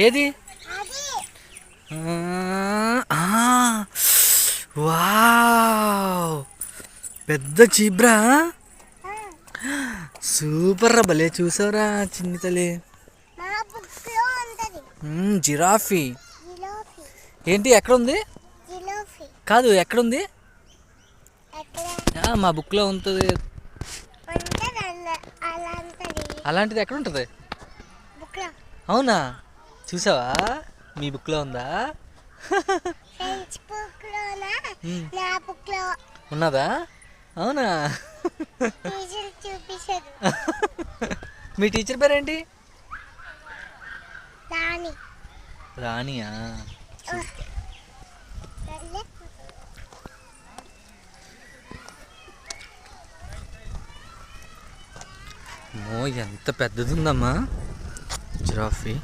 ఏది? వావ్, పెద్ద zebra. Super రా, భలే చూసావురా చిన్ని తల్లి. జిరాఫీ ఏంటి? ఎక్కడుంది? కాదు, ఎక్కడుంది? మా బుక్లో ఉంటుంది. అలాంటిది ఎక్కడ ఉంటుంది? అవునా, చూసావా? మీ బుక్లో ఉందా? ఉన్నదా? అవునా? మీ టీచర్ పేరేంటి? రాణియా? ఎంత పెద్దది ఉందమ్మా జిరాఫీ.